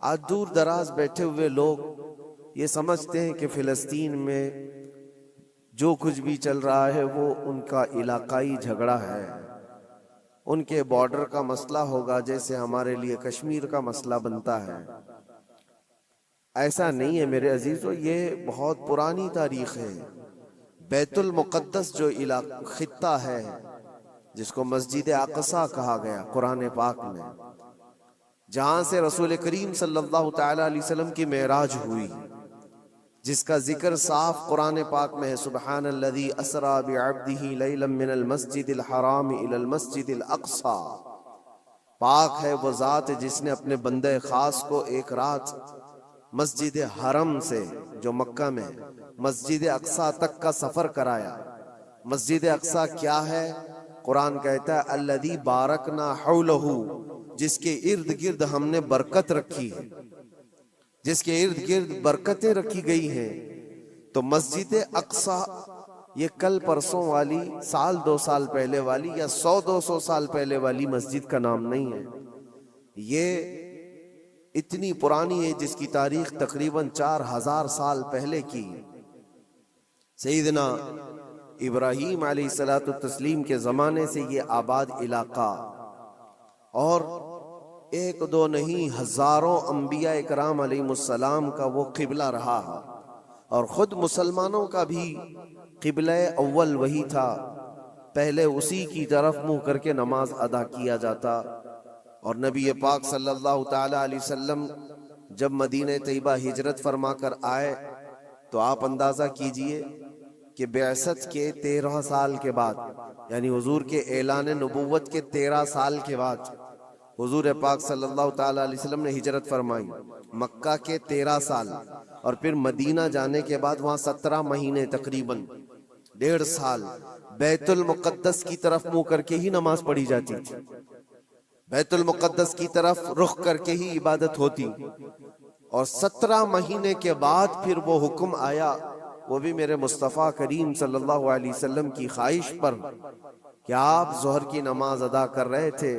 آج دور دراز بیٹھے ہوئے لوگ یہ سمجھتے ہیں کہ فلسطین میں جو کچھ بھی چل رہا ہے وہ ان کا علاقائی جھگڑا ہے، ان کے بارڈر کا مسئلہ ہوگا جیسے ہمارے لیے کشمیر کا مسئلہ بنتا ہے۔ ایسا نہیں ہے میرے عزیزو، یہ بہت پرانی تاریخ ہے۔ بیت المقدس جو خطہ ہے جس کو مسجد اقصی کہا گیا قرآن پاک میں، جہاں سے رسول کریم صلی اللہ تعالی علیہ وسلم کی معراج ہوئی، جس کا ذکر صاف قرآن پاک میں ہے، سبحان الذی اسری بعبدہ لیلا من المسجد الحرام الی المسجد الاقصی۔ پاک ہے وہ ذات جس نے اپنے بندے خاص کو ایک رات مسجد حرم سے جو مکہ میں مسجد اقصی تک کا سفر کرایا۔ مسجد اقصی کیا ہے؟ قرآن کہتا ہے الذی بارکنا حولہ، جس کے ارد گرد ہم نے برکت رکھی ہے، جس کے ارد گرد برکتیں رکھی گئی ہیں۔ تو مسجد اقصی یہ کل پرسوں والی، سال دو سال پہلے والی یا 100-200 سال پہلے والی مسجد کا نام نہیں ہے، یہ اتنی پرانی ہے جس کی تاریخ تقریباً 4000 سال پہلے کی۔ سیدنا ابراہیم علیہ السلام کے زمانے سے یہ آباد علاقہ، اور ایک دو نہیں ہزاروں انبیاء اکرام علیہ السلام کا وہ قبلہ رہا ہے، اور خود مسلمانوں کا بھی قبلہ اول وہی تھا، پہلے اسی کی طرف منہ کر کے نماز ادا کیا جاتا۔ اور نبی پاک صلی اللہ تعالی علیہ وسلم جب مدینہ طیبہ ہجرت فرما کر آئے تو آپ اندازہ کیجئے کہ بعثت کے 13 سال کے بعد، یعنی حضور کے اعلان نبوت کے 13 سال کے بعد حضور پاک صلی اللہ تعالی علیہ وسلم نے ہجرت فرمائی، مکہ کے 13 سال، اور پھر مدینہ جانے کے بعد وہاں 17 مہینے تقریباً 1.5 سال بیت المقدس کی طرف منہ کر کے ہی نماز پڑھی جاتی تھی، بیت المقدس کی طرف رخ کر کے ہی عبادت ہوتی۔ اور 17 مہینے کے بعد پھر وہ حکم آیا، وہ بھی میرے مصطفیٰ کریم صلی اللہ علیہ وسلم کی خواہش پر، کہ آپ ظہر کی نماز ادا کر رہے تھے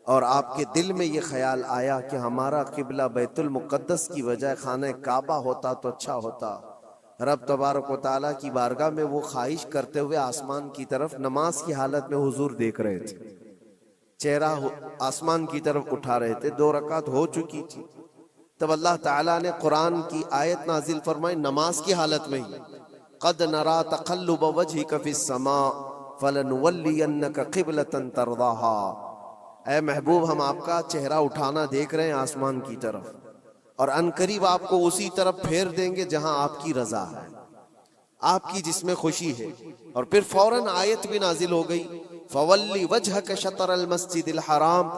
اور آپ کے دل میں یہ خیال آیا کہ ہمارا قبلہ بیت المقدس کی بجائے خانہ کعبہ ہوتا تو اچھا ہوتا۔ رب تبارک و تعالیٰ کی بارگاہ میں وہ خواہش کرتے ہوئے آسمان کی طرف نماز کی حالت میں حضور دیکھ رہے تھے، چہرہ آسمان کی طرف اٹھا رہے تھے، 2 رکعت ہو چکی تھی، تب اللہ تعالیٰ نے قرآن کی آیت نازل فرمائی نماز کی حالت میں ہی، قد نرا تقلب وجہک فی السماء فلنولینک قبلۃ ترضاها۔ اے محبوب، ہم آپ کا چہرہ اٹھانا دیکھ رہے ہیں آسمان کی طرف، اور عنقریب آپ کو اسی طرف پھیر دیں گے جہاں آپ کی رضا ہے، آپ کی جس میں خوشی ہے۔ اور پھر فوراً آیت بھی نازل ہو گئی فولی وجہک شطر المسجد الحرام۔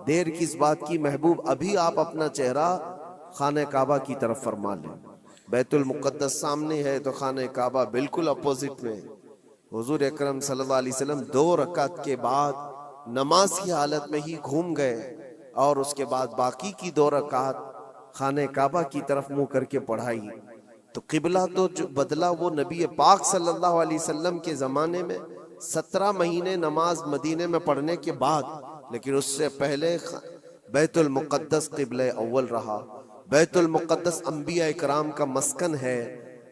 دیر کس بات کی محبوب، ابھی آپ اپنا چہرہ خانہ کعبہ کی طرف فرما لیں۔ بیت المقدس سامنے ہے تو خانہ کعبہ بالکل اپوزٹ میں۔ حضور اکرم صلی اللہ علیہ وسلم 2 رکعت کے بعد نماز کی حالت میں ہی گھوم گئے، اور اس کے بعد باقی کی 2 رکعت خانہ کعبہ کی طرف منہ کر کے پڑھائی۔ تو قبلہ تو جو بدلا وہ نبی پاک صلی اللہ علیہ وسلم کے زمانے میں 17 مہینے نماز مدینے میں پڑھنے کے بعد، لیکن اس سے پہلے بیت المقدس قبلہ اول رہا۔ بیت المقدس انبیاء اکرام کا مسکن ہے،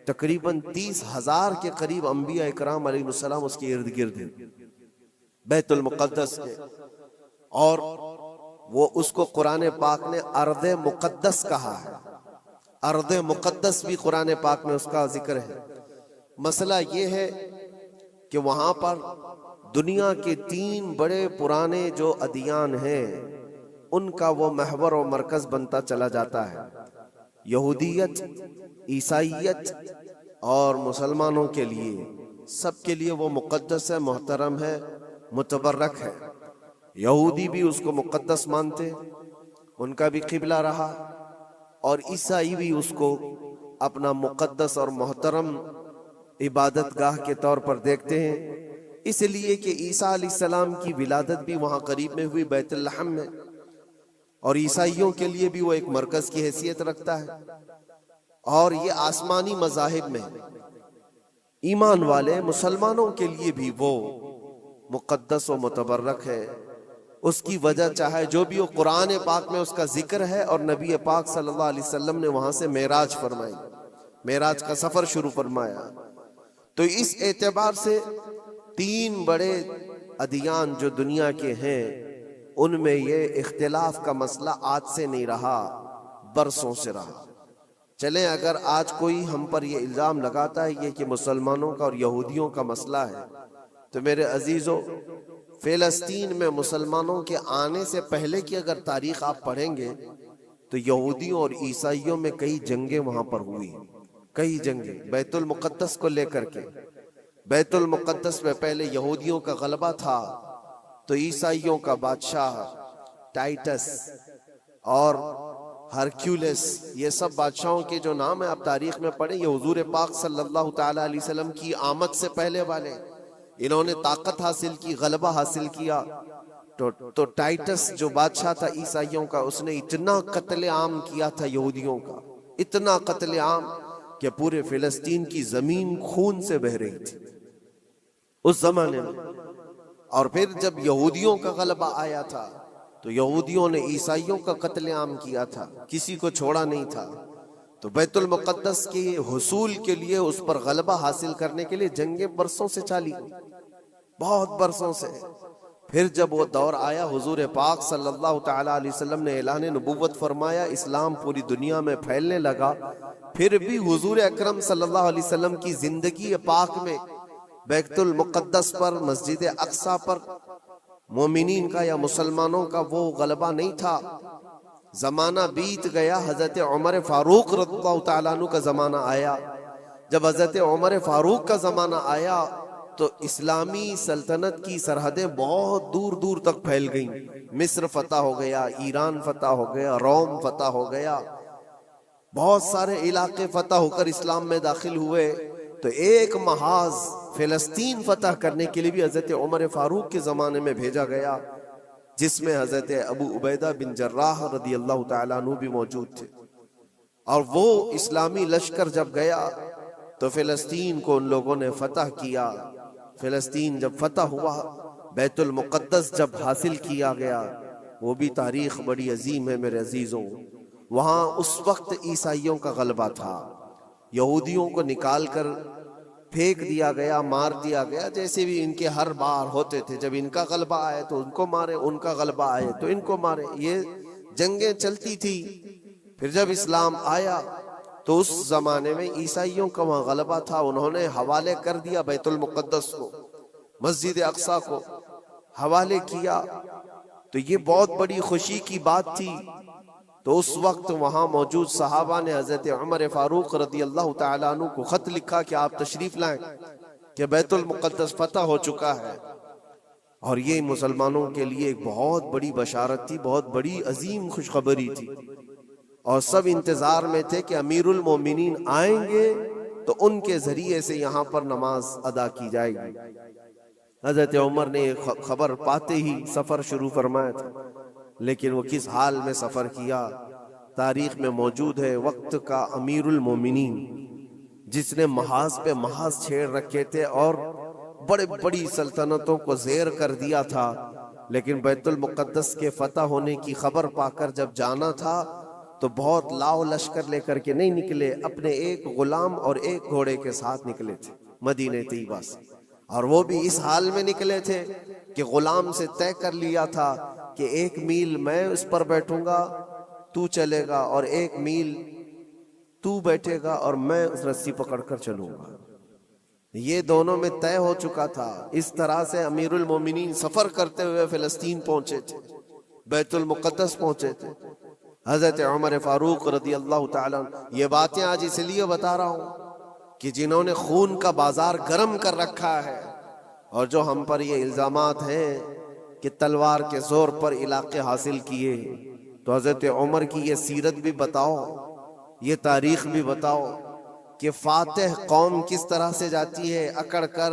تقریباً 30,000 کے قریب انبیاء اکرام علیہ السلام اس کے ارد گرد ہیں بیت المقدس کے، اور وہ اس کو قرآن پاک نے ارض مقدس کہا ہے، ارض مقدس بھی قرآن پاک میں اس کا ذکر ہے۔ مسئلہ یہ ہے کہ وہاں پر دنیا کے 3 بڑے پرانے جو ادیان ہیں ان کا وہ محور و مرکز بنتا چلا جاتا ہے، یہودیت، عیسائیت اور مسلمانوں کے لیے، سب کے لیے وہ مقدس ہے، محترم ہے، متبرک ہے۔ یہودی بھی اس کو مقدس مانتے، ان کا بھی قبلہ رہا، اور عیسائی بھی اس کو اپنا مقدس اور محترم عبادت گاہ کے طور پر دیکھتے ہیں، اس لیے کہ عیسیٰ علیہ السلام کی ولادت بھی وہاں قریب میں ہوئی بیت لحم میں، اور عیسائیوں کے لیے بھی وہ ایک مرکز کی حیثیت رکھتا ہے۔ اور یہ آسمانی مذاہب میں ایمان والے مسلمانوں کے لیے بھی وہ مقدس و متبرک ہے، اس کی وجہ چاہے جو بھی ہو، قرآن پاک میں اس کا ذکر ہے، اور نبی پاک صلی اللہ علیہ وسلم نے وہاں سے معراج فرمائی، معراج کا سفر شروع فرمایا۔ تو اس اعتبار سے تین بڑے ادیان جو دنیا کے ہیں، ان میں یہ اختلاف کا مسئلہ آج سے نہیں رہا، برسوں سے رہا۔ چلیں اگر آج کوئی ہم پر یہ الزام لگاتا ہے یہ کہ مسلمانوں کا اور یہودیوں کا مسئلہ ہے، تو میرے عزیزو، فلسطین میں مسلمانوں کے آنے سے پہلے کی اگر تاریخ آپ پڑھیں گے تو یہودیوں اور عیسائیوں میں کئی جنگیں وہاں پر ہوئی، کئی جنگیں بیت المقدس کو لے کر کے۔ بیت المقدس میں پہلے یہودیوں کا غلبہ تھا، تو عیسائیوں کا بادشاہ ٹائٹس اور ہرکیولس، یہ سب بادشاہوں کے جو نام ہیں آپ تاریخ میں پڑھیں، یہ حضور پاک صلی اللہ تعالی علیہ وسلم کی آمد سے پہلے والے، انہوں نے طاقت حاصل کی، غلبہ حاصل کیا۔ تو ٹائٹس جو بادشاہ تھا عیسائیوں کا، اس نے اتنا قتل عام کیا تھا یہودیوں کا، اتنا قتل عام کہ پورے فلسطین کی زمین خون سے بہہ رہی تھی اس زمانے میں۔ اور پھر جب یہودیوں کا غلبہ آیا تھا تو یہودیوں نے عیسائیوں کا قتل عام کیا تھا، کسی کو چھوڑا نہیں تھا۔ تو بیت المقدس کے حصول کے لیے، اس پر غلبہ حاصل کرنے کے لیے جنگیں برسوں سے چلی، بہت برسوں سے۔ پھر جب وہ دور آیا، حضور پاک صلی اللہ تعالی علیہ وسلم نے اعلان نبوت فرمایا، اسلام پوری دنیا میں پھیلنے لگا۔ پھر بھی حضور اکرم صلی اللہ علیہ وسلم کی زندگی پاک میں بیت المقدس پر، مسجد اقصی پر مومنین کا یا مسلمانوں کا وہ غلبہ نہیں تھا۔ زمانہ بیت گیا، حضرت عمر فاروق رضی اللہ تعالیٰ عنہ کا زمانہ آیا۔ جب حضرت عمر فاروق کا زمانہ آیا تو اسلامی سلطنت کی سرحدیں بہت دور دور تک پھیل گئیں۔ مصر فتح ہو گیا، ایران فتح ہو گیا، روم فتح ہو گیا، بہت سارے علاقے فتح ہو کر اسلام میں داخل ہوئے۔ تو ایک محاذ فلسطین فتح کرنے کے لیے بھی حضرت عمر فاروق کے زمانے میں بھیجا گیا، جس میں حضرت ابو عبیدہ بن جراح رضی اللہ تعالیٰ عنہ بھی موجود تھے۔ اور وہ اسلامی لشکر جب گیا تو فلسطین کو ان لوگوں نے فتح کیا۔ فلسطین جب فتح ہوا، بیت المقدس جب حاصل کیا گیا، وہ بھی تاریخ بڑی عظیم ہے میرے عزیزوں۔ وہاں اس وقت عیسائیوں کا غلبہ تھا، یہودیوں کو نکال کر پھینک دیا گیا، مار دیا گیا، جیسے بھی ان کے ہر بار ہوتے تھے۔ جب ان کا غلبہ آئے تو ان کو مارے، ان کا غلبہ آئے تو ان کو مارے، یہ جنگیں چلتی تھی۔ پھر جب اسلام آیا تو اس زمانے میں عیسائیوں کا وہاں غلبہ تھا، انہوں نے حوالے کر دیا بیت المقدس کو، مسجد اقصی کو حوالے کیا۔ تو یہ بہت بڑی خوشی کی بات تھی۔ تو اس وقت وہاں موجود صحابہ نے حضرت عمر فاروق رضی اللہ تعالیٰ عنہ کو خط لکھا کہ آپ تشریف لائیں، کہ بیت المقدس فتح ہو چکا ہے۔ اور یہ مسلمانوں کے لیے ایک بہت بڑی بشارت تھی، بہت بڑی عظیم خوشخبری تھی، اور سب انتظار میں تھے کہ امیر المومنین آئیں گے تو ان کے ذریعے سے یہاں پر نماز ادا کی جائے گی۔ حضرت عمر نے خبر پاتے ہی سفر شروع فرمایا تھا، لیکن وہ کس حال میں سفر کیا تاریخ میں موجود ہے۔ وقت کا امیر المومنین جس نے محاذ پہ محاذ چھیڑ رکھے تھے اور بڑے بڑی سلطنتوں کو زیر کر دیا تھا، لیکن بیت المقدس کے فتح ہونے کی خبر پا کر جب جانا تھا تو بہت لاؤ لشکر لے کر کے نہیں نکلے، اپنے ایک غلام اور ایک گھوڑے کے ساتھ نکلے تھے مدینہ طیبہ سے۔ اور وہ بھی اس حال میں نکلے تھے کہ غلام سے طے کر لیا تھا کہ 1 میل میں اس پر بیٹھوں گا، تو چلے گا، اور 1 میل تو بیٹھے گا اور میں اس رسی پکڑ کر چلوں گا۔ یہ دونوں میں طے ہو چکا تھا۔ اس طرح سے امیر المومنین سفر کرتے ہوئے فلسطین پہنچے تھے، بیت المقدس پہنچے تھے۔ حضرت عمر فاروق رضی اللہ تعالیٰ عنہ، یہ باتیں آج اس لیے بتا رہا ہوں کہ جنہوں نے خون کا بازار گرم کر رکھا ہے، اور جو ہم پر یہ الزامات ہیں کہ تلوار کے زور پر علاقے حاصل کیے، تو حضرت عمر کی یہ سیرت بھی بتاؤ، یہ تاریخ بھی بتاؤ کہ فاتح قوم کس طرح سے جاتی ہے، اکڑ کر،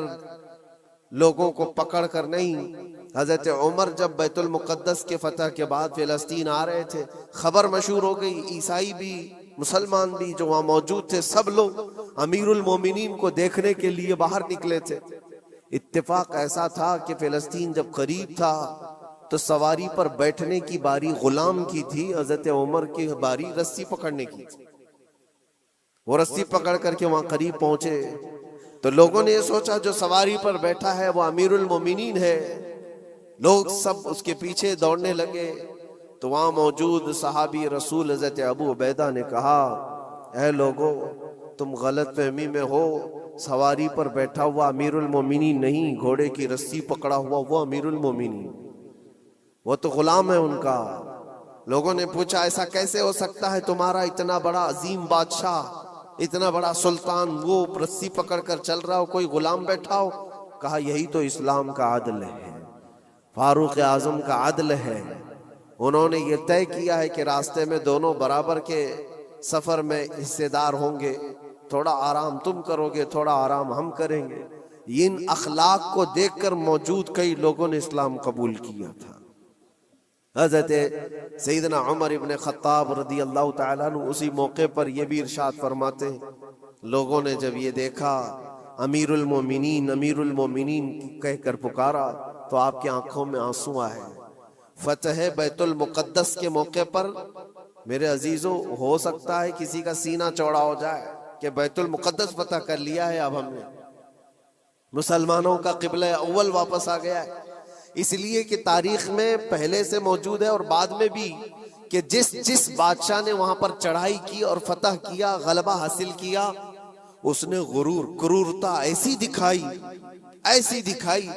لوگوں کو پکڑ کر نہیں۔ حضرت عمر جب بیت المقدس کے فتح کے بعد فلسطین آ رہے تھے، خبر مشہور ہو گئی، عیسائی بھی مسلمان بھی جو وہاں موجود تھے، سب لوگ امیر المومنین کو دیکھنے کے لیے باہر نکلے تھے۔ اتفاق ایسا تھا کہ فلسطین جب قریب تھا تو سواری پر بیٹھنے کی باری غلام کی تھی، حضرت عمر کی باری رسی پکڑنے کی تھی۔ وہ رسی پکڑ کر کے وہاں قریب پہنچے تو لوگوں نے یہ سوچا جو سواری پر بیٹھا ہے وہ امیر المومنین ہے، لوگ سب اس کے پیچھے دوڑنے لگے۔ تو وہاں موجود صحابی رسول حضرت ابو عبیدہ نے کہا، اے لوگو تم غلط فہمی میں ہو، سواری پر بیٹھا ہوا امیر المومنین نہیں، گھوڑے کی رسی پکڑا ہوا وہ امیر المومنین، وہ تو غلام ہے ان کا۔ لوگوں نے پوچھا ایسا کیسے ہو سکتا ہے، تمہارا اتنا بڑا عظیم بادشاہ، اتنا بڑا سلطان، وہ رسی پکڑ کر چل رہا ہو، کوئی غلام بیٹھا ہو؟ کہا یہی تو اسلام کا عدل ہے، فاروق اعظم کا عدل ہے۔ انہوں نے یہ طے کیا ہے کہ راستے میں دونوں برابر کے سفر میں حصے دار ہوں گے، تھوڑا آرام تم کرو گے، تھوڑا آرام ہم کریں گے۔ ان اخلاق کو دیکھ کر موجود کئی لوگوں نے اسلام قبول کیا تھا۔ حضرت سیدنا عمر ابن خطاب رضی اللہ تعالیٰ عنہ اسی موقع پر یہ بھی ارشاد فرماتے ہیں، لوگوں نے جب یہ دیکھا امیر المومنین امیر المومنین کہہ کر پکارا تو آپ کی آنکھوں میں آنسو آئے۔ فتح بیت المقدس کے موقع پر میرے عزیزوں ہو سکتا ہے کسی کا سینہ چوڑا ہو جائے کہ بیت المقدس فتح کر لیا ہے، اب ہم نے مسلمانوں کا قبلہ اول واپس آ گیا ہے۔ اس لیے کہ تاریخ میں پہلے سے موجود ہے اور بعد میں بھی کہ جس بادشاہ نے وہاں پر چڑھائی کی اور فتح کیا، غلبہ حاصل کیا، اس نے غرور کرورتا ایسی دکھائی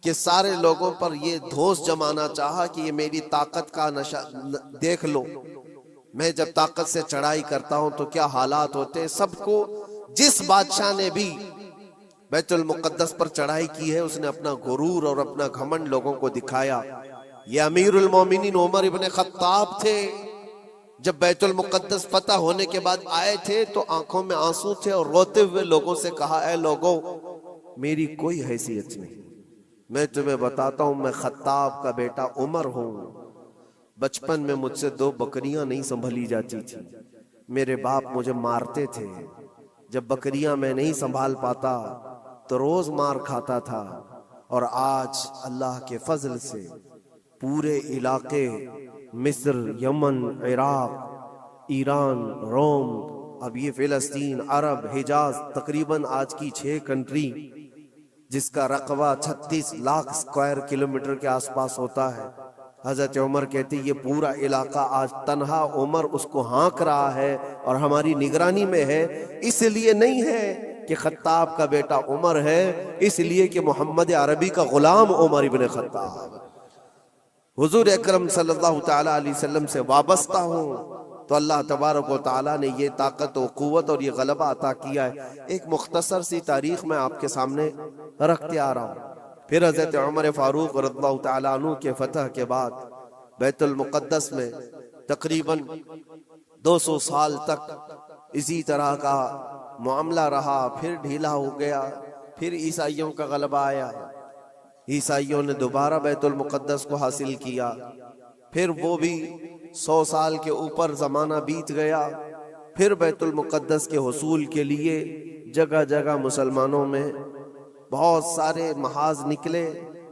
کہ سارے لوگوں پر یہ دھوس جمانا چاہا کہ یہ میری طاقت کا نشہ دیکھ لو، میں جب طاقت سے چڑھائی کرتا ہوں تو کیا حالات ہوتے۔ سب کو جس بادشاہ نے بھی بیت المقدس پر چڑھائی کی ہے اس نے اپنا غرور اور اپنا گھمنڈ لوگوں کو دکھایا۔ یہ امیر المومنین عمر ابن خطاب تھے، جب بیت المقدس فتح ہونے کے بعد آئے تھے تو آنکھوں میں آنسو تھے اور روتے ہوئے لوگوں سے کہا، اے لوگوں میری کوئی حیثیت نہیں، میں تمہیں بتاتا ہوں میں خطاب کا بیٹا عمر ہوں۔ بچپن میں مجھ سے 2 بکریاں نہیں سنبھلی جاتی تھی، میرے باپ مجھے مارتے تھے، جب بکریاں میں نہیں سنبھال پاتا تو روز مار کھاتا تھا، اور آج اللہ کے فضل سے پورے علاقے مصر، یمن، عراق، ایران، روم، اب یہ فلسطین، عرب، حجاز، تقریباً آج کی 6 کنٹری جس کا رقبہ 36 لاکھ اسکوائر کلومیٹر کے آس پاس ہوتا ہے۔ حضرت عمر کہتے یہ پورا علاقہ آج تنہا عمر اس کو ہانک رہا ہے اور ہماری نگرانی میں ہے، اس لیے نہیں ہے کہ خطاب کا بیٹا عمر ہے، اس لیے کہ محمد عربی کا غلام عمر ابن خطاب حضور اکرم صلی اللہ تعالیٰ علیہ وسلم سے وابستہ ہوں، تو اللہ تبارک و تعالیٰ نے یہ طاقت و قوت اور یہ غلبہ عطا کیا ہے۔ ایک مختصر سی تاریخ میں آپ کے سامنے رکھتے آ رہا ہوں۔ پھر حضرت عمر فاروق رضی اللہ تعالیٰ عنہ کے فتح کے بعد بیت المقدس میں تقریباً 200 سال تک اسی طرح کا معاملہ رہا، پھر ڈھیلا ہو گیا، پھر عیسائیوں کا غلبہ آیا، عیسائیوں نے دوبارہ بیت المقدس کو حاصل کیا، پھر وہ بھی 100 سال کے اوپر زمانہ بیت گیا، پھر بیت المقدس کے حصول کے لیے جگہ جگہ مسلمانوں میں بہت سارے محاذ نکلے،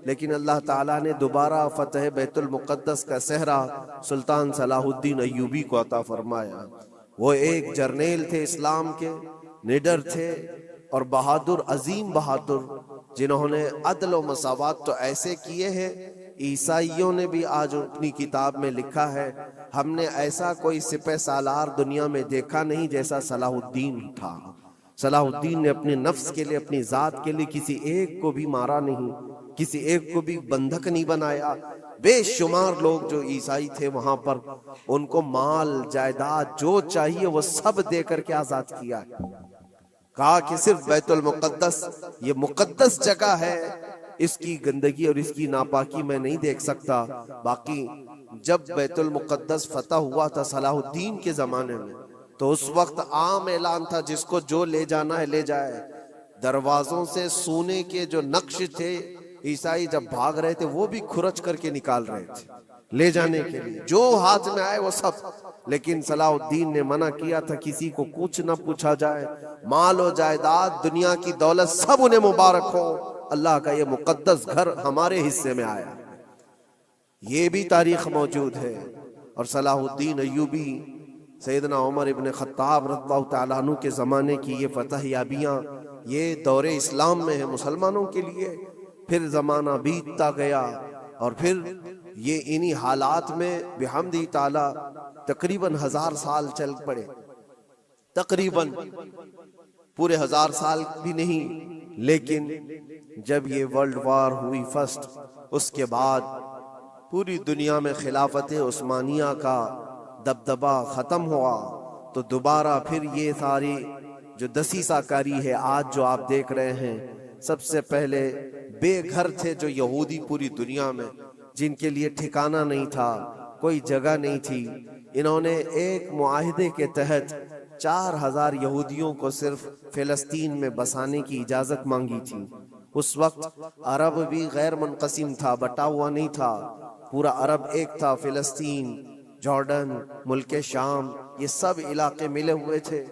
لیکن اللہ تعالیٰ نے دوبارہ فتح بیت المقدس کا صحرا سلطان صلاح الدین ایوبی کو عطا فرمایا۔ وہ ایک جرنیل تھے، اسلام کے نڈر تھے اور بہادر، عظیم بہادر، جنہوں نے عدل و مساوات تو ایسے کیے ہیں، عیسائیوں نے بھی آج اپنی کتاب میں لکھا ہے ہم نے ایسا کوئی سپہ سالار دنیا میں دیکھا نہیں جیسا صلاح الدین تھا۔ صلاح الدین نے اپنے نفس کے لیے، اپنی ذات کے لیے کسی ایک کو بھی مارا نہیں، کسی ایک کو بھی بندھک نہیں بنایا۔ بے شمار لوگ جو عیسائی تھے وہاں پر، ان کو مال جائیداد جو چاہیے وہ سب دے کر کے آزاد کیا ہے۔ کہا کہ صرف بیت المقدس یہ مقدس جگہ ہے، اس کی گندگی اور اس کی ناپاکی میں نہیں دیکھ سکتا۔ باقی جب بیت المقدس فتح ہوا تھا صلاح الدین کے زمانے میں تو اس وقت عام اعلان تھا جس کو جو لے جانا ہے لے جائے۔ دروازوں سے سونے کے جو نقش تھے، عیسائی جب بھاگ رہے تھے وہ بھی کھرچ کر کے نکال رہے تھے لے جانے کے لیے، جو ہاتھ میں آئے وہ سب۔ لیکن صلاح الدین نے منع کیا تھا کسی کو کچھ نہ پوچھا جائے، مال و جائیداد، دنیا کی دولت سب انہیں مبارک ہو، اللہ کا یہ مقدس گھر ہمارے حصے میں آیا۔ یہ بھی تاریخ موجود ہے۔ اور صلاح الدین ایوبی، سیدنا عمر ابن خطاب رضی اللہ تعالیٰ عنہ کے زمانے کی یہ فتح یابیاں، یہ دور اسلام میں ہے مسلمانوں کے لیے۔ پھر زمانہ بیتتا گیا اور پھر یہ انہی حالات میں بحمدہ تعالیٰ تقریباً 1000 سال چل پڑے، تقریباً پورے 1000 سال بھی نہیں، لیکن جب یہ ورلڈ وار ہوئی فرسٹ، اس کے بعد پوری دنیا میں خلافت عثمانیہ کا دبدبہ ختم ہوا، تو دوبارہ پھر یہ ساری جو دسیسہ کاری ہے آج جو آپ دیکھ رہے ہیں، سب سے پہلے بے گھر تھے جو یہودی پوری دنیا میں، جن کے لیے ٹھکانہ نہیں تھا، کوئی جگہ نہیں تھی، انہوں نے ایک معاہدے کے تحت 4000 یہودیوں کو صرف فلسطین میں بسانے کی اجازت مانگی تھی۔ اس وقت عرب بھی غیر منقسم تھا، بٹا ہوا نہیں تھا، پورا عرب ایک تھا، فلسطین، جارڈن، ملک شام، یہ سب علاقے ملے ہوئے تھے،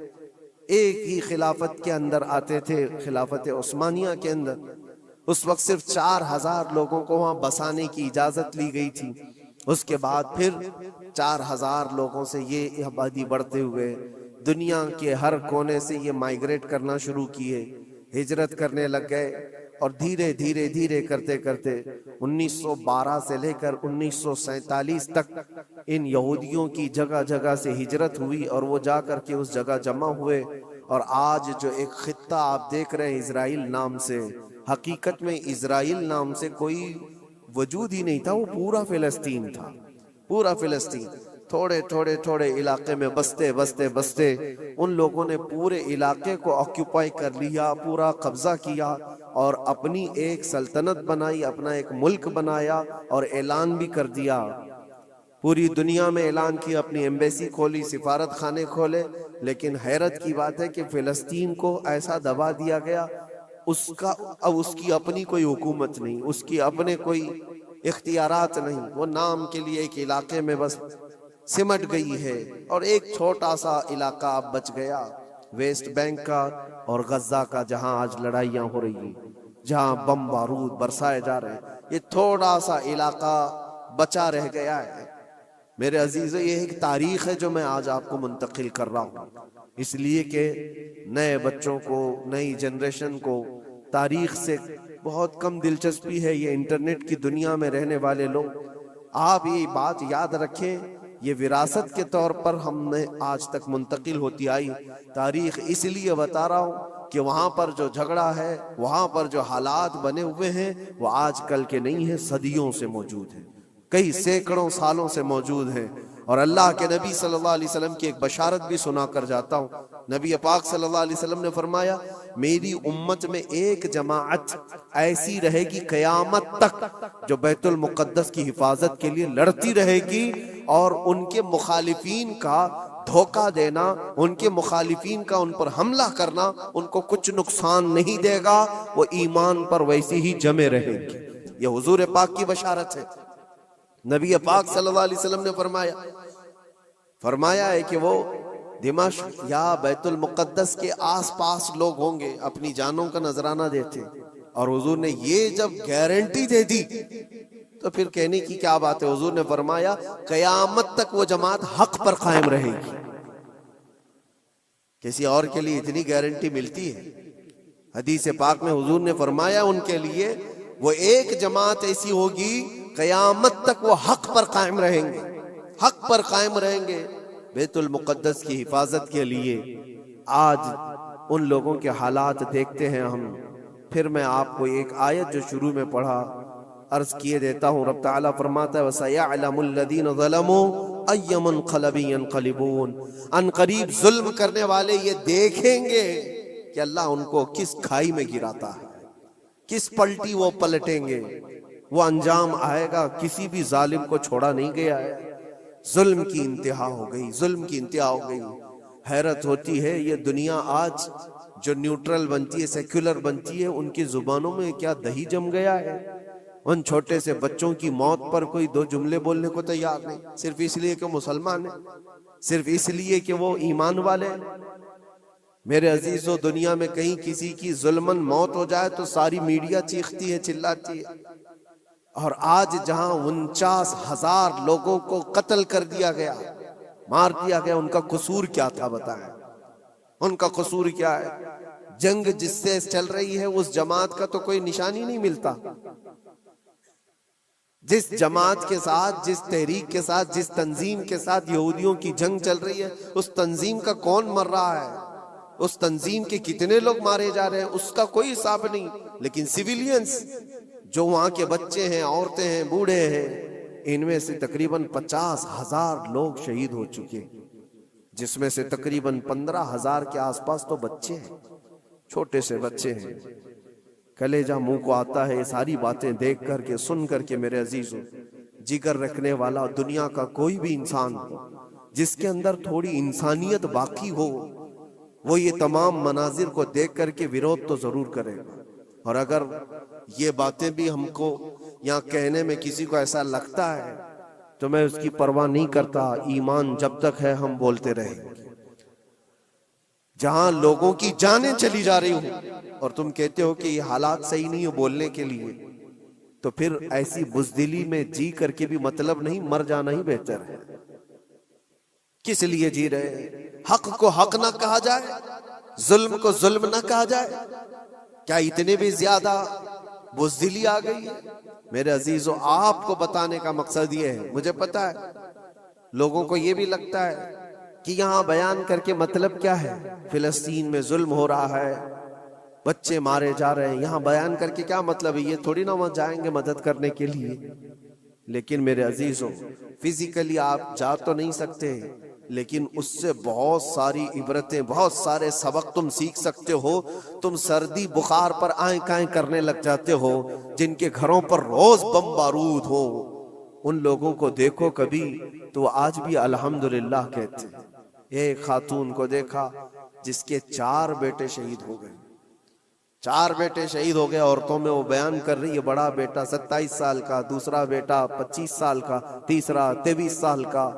ایک ہی خلافت کے اندر آتے تھے، خلافت عثمانیہ کے اندر۔ اس وقت صرف 4000 لوگوں کو وہاں بسانے کی اجازت لی گئی تھی۔ اس کے بعد پھر 4000 لوگوں سے یہ آبادی بڑھتے ہوئے دنیا کے ہر کونے سے یہ مائیگریٹ کرنا شروع کیے، ہجرت کرنے لگ گئے، اور دھیرے دھیرے دھیرے کرتے کرتے 1912 سے لے کر 1947 تک ان یہودیوں کی جگہ جگہ سے ہجرت ہوئی، اور وہ جا کر کے اس جگہ جمع ہوئے، اور آج جو ایک خطہ آپ دیکھ رہے ہیں اسرائیل نام سے، حقیقت میں اسرائیل نام سے کوئی وجود ہی نہیں تھا، وہ پورا فلسطین تھا، پورا فلسطین۔ تھوڑے تھوڑے تھوڑے علاقے میں بستے بستے بستے ان لوگوں نے پورے علاقے کو آکیوپائی کر لیا، پورا قبضہ کیا، اور اپنی ایک سلطنت بنائی، اپنا ایک ملک بنایا، اور اعلان بھی کر دیا، پوری دنیا میں اعلان کیا، اپنی ایمبیسی کھولی، سفارت خانے کھولے۔ لیکن حیرت کی بات ہے کہ فلسطین کو ایسا دبا دیا گیا، اب اس کی اپنی کوئی حکومت نہیں، اس کی اپنے کوئی اختیارات نہیں، وہ نام کے لیے ایک علاقے میں بس سمٹ گئی ہے، اور ایک چھوٹا سا علاقہ اب بچ گیا ویسٹ بینک کا اور غزہ کا، جہاں آج لڑائیاں ہو رہی ہیں، جہاں بم بارود برسائے جا رہے ہیں، یہ تھوڑا سا علاقہ بچا رہ گیا ہے۔ میرے عزیزو، یہ ایک تاریخ ہے جو میں آج آپ کو منتقل کر رہا ہوں، اس لیے کہ نئے بچوں کو، نئی جنریشن کو تاریخ سے بہت کم دلچسپی ہے۔ یہ انٹرنیٹ کی دنیا میں رہنے والے لوگ، آپ یہ بات یاد رکھیں، یہ وراثت کے طور پر ہم نے آج تک منتقل ہوتی آئی تاریخ، اس لیے بتا رہا ہوں کہ وہاں پر جو جھگڑا ہے، وہاں پر جو حالات بنے ہوئے ہیں، وہ آج کل کے نہیں ہیں، صدیوں سے موجود ہیں، کئی سینکڑوں سالوں سے موجود ہیں۔ اور اللہ کے نبی صلی اللہ علیہ وسلم کی ایک بشارت بھی سنا کر جاتا ہوں۔ نبی پاک صلی اللہ علیہ وسلم نے فرمایا، میری امت میں ایک جماعت ایسی رہے گی قیامت تک جو بیت المقدس کی حفاظت کے لیے لڑتی رہے گی، اور ان کے مخالفین کا دھوکہ دینا، ان کے مخالفین کا ان پر حملہ کرنا ان کو کچھ نقصان نہیں دے گا، وہ ایمان پر ویسی ہی جمے رہیں گے۔ یہ حضور پاک کی بشارت ہے۔ نبی پاک صلی اللہ علیہ وسلم نے فرمایا ہے کہ وہ دمشق یا بیت المقدس کے آس پاس لوگ ہوں گے، اپنی جانوں کا نذرانہ دیتے، اور حضور نے یہ جب گارنٹی دے دی تو پھر کہنے کی کیا بات ہے۔ حضور نے فرمایا قیامت تک وہ جماعت حق پر قائم رہے گی۔ کسی اور کے لیے اتنی گارنٹی ملتی ہے؟ حدیث پاک میں حضور نے فرمایا ان کے لیے وہ ایک جماعت ایسی ہوگی قیامت تک وہ حق پر قائم رہیں گے، حق پر قائم رہیں گے بیت المقدس کی حفاظت کے لیے۔ آج ان لوگوں کے حالات دیکھتے ہیں ہم۔ پھر میں آپ کو ایک آیت جو شروع میں پڑھا عرض کیے دیتا ہوں۔ رب تعالیٰ فرماتا ہے وَسَيَعْلَمُ الَّذِينَ ظَلَمُوا أَيَّ مُنْقَلَبٍ يَنْقَلِبُونَ، ان قریب ظلم کرنے والے یہ دیکھیں گے کہ اللہ ان کو کس کھائی میں گراتا ہے، کس پلٹی وہ پلٹیں گے، وہ انجام آئے گا۔ کسی بھی ظالم کو چھوڑا نہیں گیا ہے، ظلم کی انتہا ہو گئی، ظلم کی انتہا ہو گئی۔ حیرت ہوتی ہے یہ دنیا آج جو نیوٹرل بنتی ہے، سیکولر بنتی ہے، ان کی زبانوں میں کیا دہی جم گیا ہے۔ ان چھوٹے سے بچوں کی موت پر کوئی دو جملے بولنے کو تیار نہیں، صرف اس لیے کہ مسلمان ہیں، صرف اس لیے کہ وہ ایمان والے ہیں۔ میرے عزیزو، دنیا میں کہیں کسی کی ظلمن موت ہو جائے تو ساری میڈیا چیختی ہے، چلاتی ہے، اور آج جہاں 49,000 لوگوں کو قتل کر دیا گیا، مار دیا گیا، ان کا قصور کیا تھا بتائیں؟ ان کا قصور کیا ہے؟ جنگ جس سے چل رہی ہے اس جماعت کا تو کوئی نشانی نہیں ملتا. جس جماعت کے ساتھ، جس تحریک کے ساتھ، جس تنظیم کے ساتھ یہودیوں کی جنگ چل رہی ہے، اس تنظیم کا کون مر رہا ہے، اس تنظیم کے کتنے لوگ مارے جا رہے ہیں، اس کا کوئی حساب نہیں. لیکن سیویلینز جو وہاں کے بچے ہیں، عورتیں ہیں، بوڑھے ہیں، ان میں سے تقریباً 50,000 لوگ شہید ہو چکے، جس میں سے تقریباً 15,000 کے آس پاس تو بچے ہیں، چھوٹے سے بچے ہیں. کلیجہ منہ کو آتا ہے یہ ساری باتیں دیکھ کر کے، سن کر کے. میرے عزیزوں، جگر رکھنے والا دنیا کا کوئی بھی انسان ہو، جس کے اندر تھوڑی انسانیت باقی ہو، وہ یہ تمام مناظر کو دیکھ کر کے ویرودھ تو ضرور کرے گا. اور اگر یہ باتیں بھی ہم کو یہاں کہنے میں کسی کو ایسا لگتا ہے تو میں اس کی پرواہ نہیں کرتا. ایمان جب تک ہے ہم بولتے رہیں گے. جہاں لوگوں کی جانیں چلی جا رہی ہوں اور تم کہتے ہو کہ یہ حالات صحیح نہیں ہو بولنے کے لیے، تو پھر ایسی بزدلی میں جی کر کے بھی مطلب نہیں، مر جانا ہی بہتر ہے. کس لیے جی رہے ہیں؟ حق کو حق نہ کہا جائے، ظلم کو ظلم نہ کہا جائے. کیا اتنے بھی زیادہ بزدلی آ گئی ہے؟ میرے عزیزوں، آپ کو بتانے کا مقصد یہ ہے. مجھے پتا ہے لوگوں کو یہ بھی لگتا ہے کہ یہاں بیان کر کے مطلب کیا ہے؟ فلسطین میں ظلم ہو رہا ہے، بچے مارے جا رہے ہیں، یہاں بیان کر کے کیا مطلب ہے؟ یہ تھوڑی نہ وہاں جائیں گے مدد کرنے کے لیے. لیکن میرے عزیزوں، فزیکلی آپ جا تو نہیں سکتے، لیکن اس سے بہت ساری عبرتیں، بہت سارے سبق تم سیکھ سکتے ہو. تم سردی بخار پر آئیں کائیں کرنے لگ جاتے ہو، جن کے گھروں پر روز بم بارود ہو، ان لوگوں کو دیکھو کبھی تو آج بھی الحمدللہ کہتے ہیں. ایک خاتون کو دیکھا جس کے 4 بیٹے شہید ہو گئے، 4 بیٹے شہید ہو گئے. عورتوں میں وہ بیان کر رہی ہے، بڑا بیٹا 27 سال کا، دوسرا بیٹا 25 سال کا، تیسرا 23 سال کا.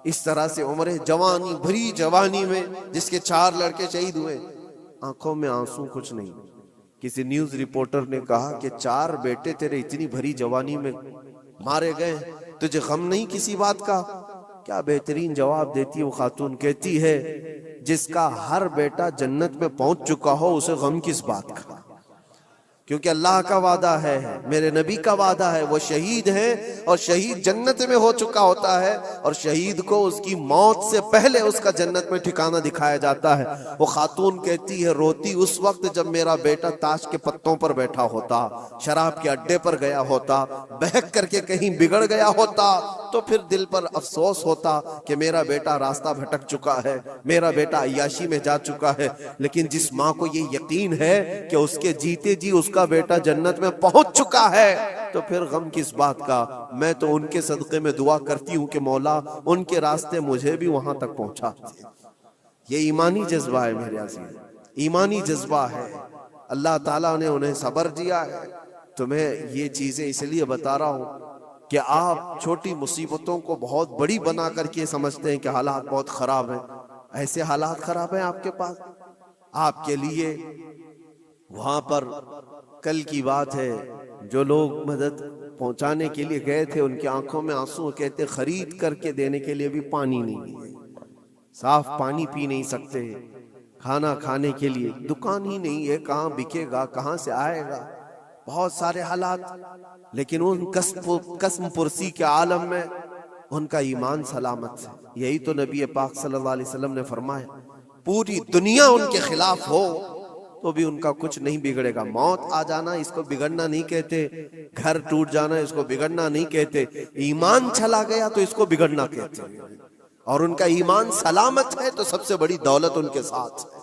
اس طرح سے عمریں، جوانی، بھری جوانی میں جس کے 4 لڑکے شہید ہوئے. آنکھوں میں آنسو کچھ نہیں. کسی نیوز رپورٹر نے کہا کہ 4 بیٹے تیرے اتنی بھری جوانی میں مارے گئے، تجھے غم نہیں کسی بات کا؟ کیا بہترین جواب دیتی ہے وہ خاتون، کہتی ہے جس کا ہر بیٹا جنت میں پہنچ چکا ہو اسے غم کس بات کا؟ کیونکہ اللہ کا وعدہ ہے، میرے نبی کا وعدہ ہے، وہ شہید ہیں اور شہید جنت میں ہو چکا ہوتا ہے، اور شہید کو اس کی موت سے پہلے اس کا جنت میں ٹھکانہ دکھایا جاتا ہے. وہ خاتون کہتی ہے روتی اس وقت جب میرا بیٹا تاش کے پتوں پر بیٹھا ہوتا، شراب کے اڈے پر گیا ہوتا، بہک کر کے کہیں بگڑ گیا ہوتا، تو پھر دل پر افسوس ہوتا کہ میرا بیٹا راستہ بھٹک چکا ہے، میرا بیٹا عیاشی میں جا چکا ہے. لیکن جس ماں کو یہ یقین ہے کہ اس کے جیتے جی اس کا بیٹا جنت میں پہنچ چکا ہے، تو پھر غم کس بات کا؟ میں تو ان کے صدقے میں دعا کرتی ہوں کہ مولا ان کے راستے مجھے بھی وہاں تک پہنچا. یہ ایمانی جذبہ ہے میرے عزیز، ایمانی جذبہ ہے. اللہ تعالیٰ نے انہیں صبر دیا ہے. تو میں یہ چیزیں اس لیے بتا رہا ہوں کہ آپ چھوٹی مصیبتوں کو بہت بڑی بنا کر کے سمجھتے ہیں کہ حالات بہت خراب ہیں. ایسے حالات خراب ہیں آپ کے پاس، آپ کے لیے. وہاں پر کل کی بات ہے، جو لوگ مدد پہنچانے کے لیے گئے تھے ان کی آنکھوں میں آنسو، کہتے خرید کر کے دینے کے لیے بھی پانی نہیں ہے، صاف پانی پی نہیں سکتے، کھانا کھانے کے لیے دکان ہی نہیں ہے، کہاں بکے گا، کہاں سے آئے گا، بہت سارے حالات. لیکن ان قسم پرسی کے عالم میں ان کا ایمان سلامت ہے. یہی تو نبی پاک صلی اللہ علیہ وسلم نے فرمایا، پوری دنیا ان کے خلاف ہو تو بھی ان کا کچھ نہیں بگڑے گا. موت آ جانا اس کو بگڑنا نہیں کہتے، گھر ٹوٹ جانا اس کو بگڑنا نہیں کہتے، ایمان چلا گیا تو اس کو بگڑنا کہتے ہیں. اور ان کا ایمان سلامت ہے تو سب سے بڑی دولت ان کے ساتھ ہے،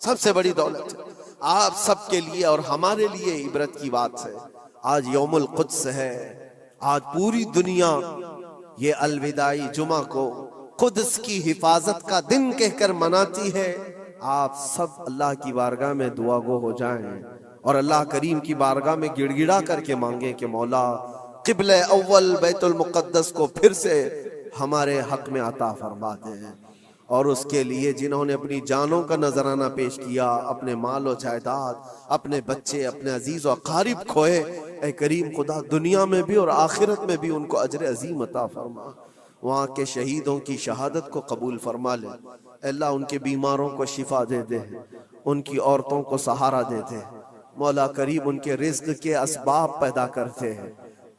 سب سے بڑی دولت ہے. آپ سب کے لیے اور ہمارے لیے عبرت کی بات ہے. آج یوم القدس ہے، آج پوری دنیا یہ الوداعی جمعہ کو قدس کی حفاظت کا دن کہہ کر مناتی ہے. آپ سب اللہ کی بارگاہ میں دعا گو ہو جائیں اور اللہ کریم کی بارگاہ میں گڑ گڑا کر کے مانگیں کہ مولا قبلہ اول بیت المقدس کو پھر سے ہمارے حق میں عطا فرما دیں. اور اس کے لیے جنہوں نے اپنی جانوں کا نذرانہ پیش کیا، اپنے مال و جائیداد، اپنے بچے، اپنے عزیز و اقارب کھوئے، اے کریم خدا دنیا میں بھی اور آخرت میں بھی ان کو اجر عظیم عطا فرما، وہاں کے شہیدوں کی شہادت کو قبول فرما لے، اے اللہ ان کے بیماروں کو شفا دے دے، ان کی عورتوں کو سہارا دے دے، مولا کریم ان کے رزق کے اسباب پیدا کرتے ہیں،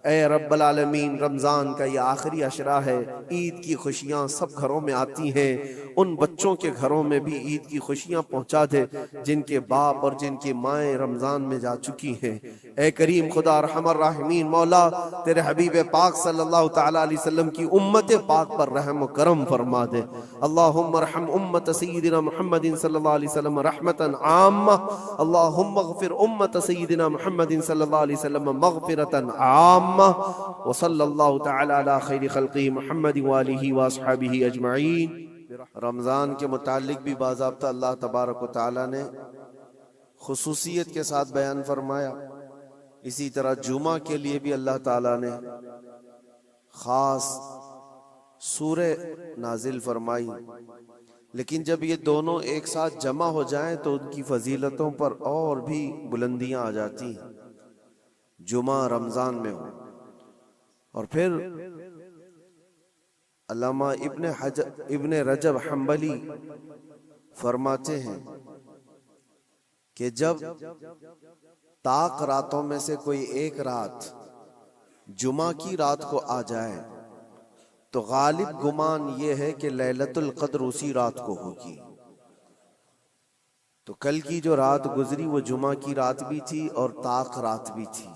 اے رب العالمین رمضان کا یہ آخری عشرہ ہے، عید کی خوشیاں سب گھروں میں آتی ہیں، ان بچوں کے گھروں میں بھی عید کی خوشیاں پہنچا دے جن کے باپ اور جن کی مائیں رمضان میں جا چکی ہیں، اے کریم خدا ارحم الراحمین مولا تیرے حبیب پاک صلی اللہ تعالی علیہ وسلم کی امت پاک پر رحم و کرم فرما دے، اللہم ارحم امت سیدنا محمد صلی اللہ علیہ وسلم رحمتا عامہ، اللہم اغفر امت سیدنا محمد صلی اللہ علیہ وسلم مغفرتا عامہ، وصلی اللہ تعالی علی خیر خلقہ محمد وآلہ واصحابہ اجمعین۔ رمضان کے متعلق بھی باضابطہ اللہ تبارک و تعالی نے خصوصیت کے ساتھ بیان فرمایا، اسی طرح جمعہ کے لیے بھی اللہ تعالی نے خاص سورہ نازل فرمائی، لیکن جب یہ دونوں ایک ساتھ جمع ہو جائیں تو ان کی فضیلتوں پر اور بھی بلندیاں آ جاتی ہیں، جمعہ رمضان میں ہو۔ اور پھر علامہ ابن رجب حنبلی فرماتے ہیں کہ جب طاق راتوں میں سے کوئی ایک رات جمعہ کی رات کو آ جائے تو غالب گمان یہ ہے کہ لیلۃ القدر اسی رات کو ہوگی۔ تو کل کی جو رات گزری وہ جمعہ کی رات بھی تھی اور طاق رات بھی تھی،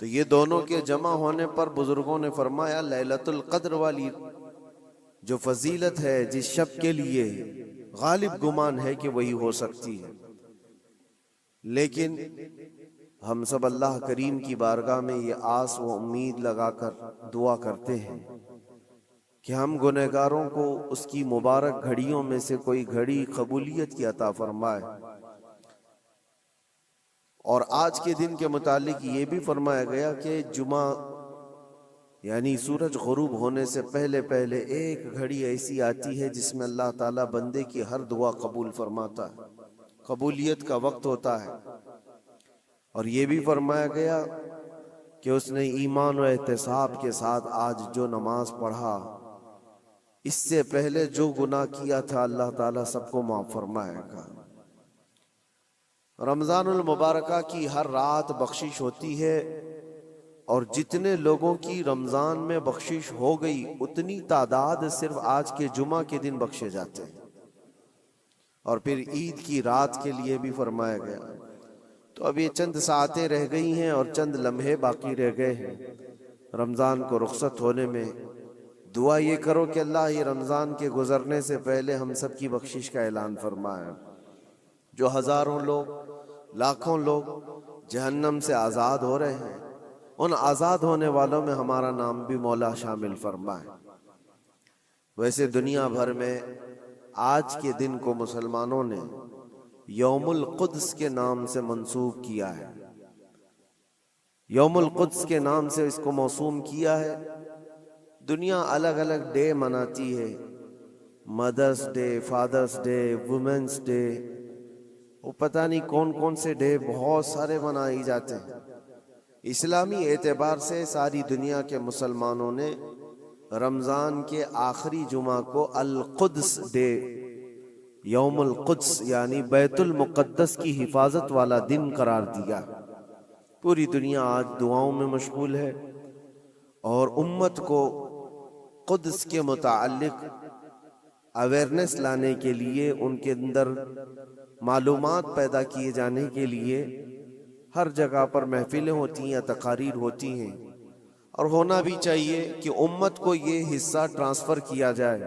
تو یہ دونوں کے جمع ہونے پر بزرگوں نے فرمایا لیلۃ القدر والی جو فضیلت ہے جس شب کے لیے غالب گمان ہے کہ وہی ہو سکتی ہے، لیکن ہم سب اللہ کریم کی بارگاہ میں یہ آس و امید لگا کر دعا کرتے ہیں کہ ہم گنہگاروں کو اس کی مبارک گھڑیوں میں سے کوئی گھڑی قبولیت کی عطا فرمائے۔ اور آج کے دن کے متعلق یہ بھی فرمایا گیا کہ جمعہ یعنی سورج غروب ہونے سے پہلے پہلے ایک گھڑی ایسی آتی ہے جس میں اللہ تعالیٰ بندے کی ہر دعا قبول فرماتا ہے، قبولیت کا وقت ہوتا ہے۔ اور یہ بھی فرمایا گیا کہ اس نے ایمان و احتساب کے ساتھ آج جو نماز پڑھا، اس سے پہلے جو گناہ کیا تھا اللہ تعالیٰ سب کو معاف فرمائے گا۔ رمضان المبارکہ کی ہر رات بخشش ہوتی ہے، اور جتنے لوگوں کی رمضان میں بخشش ہو گئی اتنی تعداد صرف آج کے جمعہ کے دن بخشے جاتے ہیں۔ اور پھر عید کی رات کے لیے بھی فرمایا گیا۔ تو اب یہ چند ساعتیں رہ گئی ہیں اور چند لمحے باقی رہ گئے ہیں رمضان کو رخصت ہونے میں۔ دعا یہ کرو کہ اللہ یہ رمضان کے گزرنے سے پہلے ہم سب کی بخشش کا اعلان فرمائے، جو ہزاروں لوگ لاکھوں لوگ جہنم سے آزاد ہو رہے ہیں، ان آزاد ہونے والوں میں ہمارا نام بھی مولا شامل فرمائے۔ ویسے دنیا بھر میں آج کے دن کو مسلمانوں نے یوم القدس کے نام سے منسوب کیا ہے، یوم القدس کے نام سے اس کو موسوم کیا ہے۔ دنیا الگ الگ ڈے مناتی ہے، Mother's Day, Father's Day, Women's Day, وہ پتہ نہیں کون کون سے ڈے بہت سارے منائے جاتے ہیں۔ اسلامی اعتبار سے ساری دنیا کے مسلمانوں نے رمضان کے آخری جمعہ کو القدس ڈے، یوم القدس یعنی بیت المقدس کی حفاظت والا دن قرار دیا۔ پوری دنیا آج دعاؤں میں مشغول ہے اور امت کو قدس کے متعلق اویئرنیس لانے کے لیے، ان کے اندر معلومات پیدا کیے جانے کے لیے ہر جگہ پر محفلیں ہوتی ہیں، تقاریر ہوتی ہیں، اور ہونا بھی چاہیے کہ امت کو یہ حصہ ٹرانسفر کیا جائے